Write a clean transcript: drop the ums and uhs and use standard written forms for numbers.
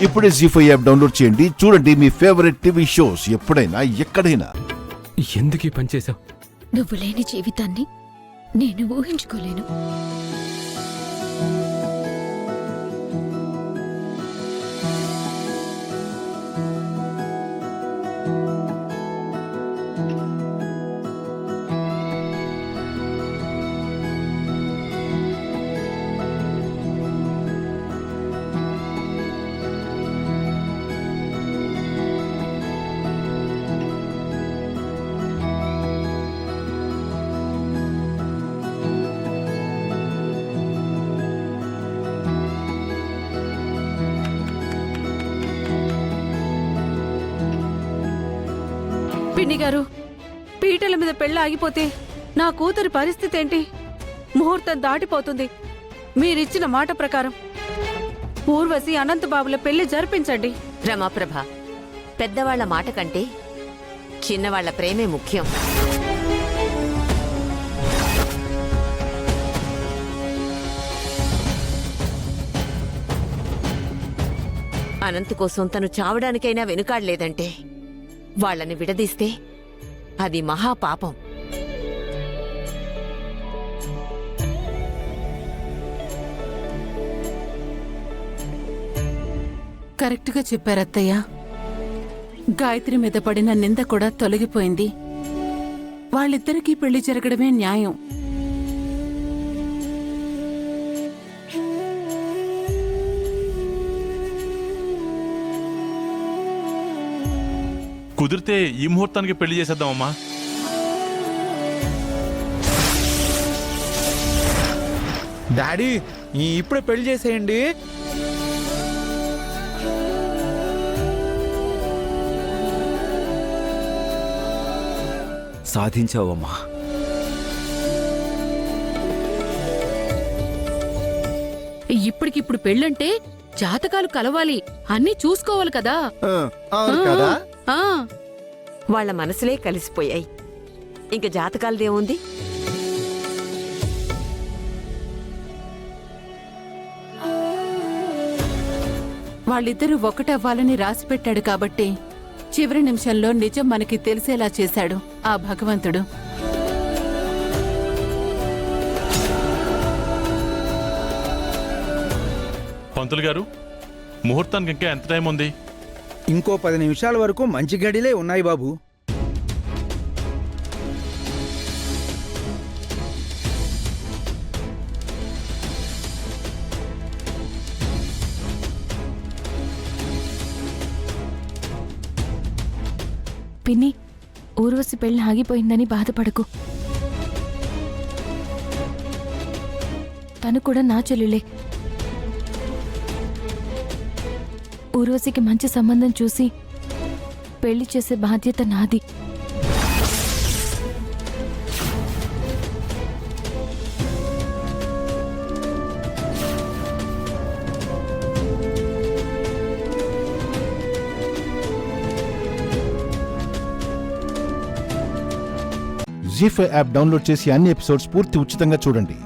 ఇప్పుడే జీ5 app download చేయండి. చూడండి మీ ఫేవరెట్ టీవీ షోస్ ఎప్పుడైనా ఎక్కడైనా. ఎందుకు ఈ పని చేశావు? నువ్వు లేని జీవితాన్ని నేను ఊహించుకోలేను. పిన్ని గారు, పీటల మీద పెళ్ళి ఆగిపోతే నా కూతురి పరిస్థితి ఏంటి? ముహూర్తం దాటిపోతుంది. మీరిచ్చిన మాట ప్రకారం ఊర్వశి అనంతబాబుల పెళ్లి జరిపించండి. రమాప్రభ, పెద్దవాళ్ల మాట కంటే చిన్నవాళ్ల ప్రేమే ముఖ్యం. అనంత్ కోసం తను చావడానికైనా వెనుకాడలేదంటే వాళ్లని విడదీస్తే అది మహాపాపం. కరెక్ట్గా చెప్పారత్తయ్య. గాయత్రి మీద పడిన నింద కూడా తొలగిపోయింది. వాళ్ళిద్దరికీ పెళ్లి జరగడమే న్యాయం. కుదిరితే ఈ ముహూర్తానికి పెళ్లి చేసేద్దామమ్మా. డాడీ, ఇప్పుడే పెళ్లి చేసేయండి. సాధించావమ్మా. ఇప్పటికిప్పుడు పెళ్ళంటే జాతకాలు కలవాలి, అన్నీ చూసుకోవాలి కదా. ఆ వాళ్ల మనసులే కలిసిపోయాయి. ఇంక జాతకాలదేముంది? వాళ్ళిద్దరూ ఒకటవ్వాలని రాసిపెట్టాడు కాబట్టి చివరి నిమిషంలో నిజం మనకి తెలిసేలా చేశాడు ఆ భగవంతుడు. పంతులు గారు, ముహూర్తానికి ఇంకా ఎంత టైం ఉంది? ఇంకో 10 నిమిషాల వరకు మంచి గడిలే ఉన్నాయి బాబు. పిన్ని, ఊర్వశి పెళ్లి ఆగిపోయిందని బాధపడకు. తను కూడా నా చెల్లులే. ఊర్వశికి మంచి సంబంధం చూసి పెళ్లి చేసే బాధ్యత నాది. జీ5 యాప్ డౌన్లోడ్ చేసి అన్ని ఎపిసోడ్స్ పూర్తి ఉచితంగా చూడండి.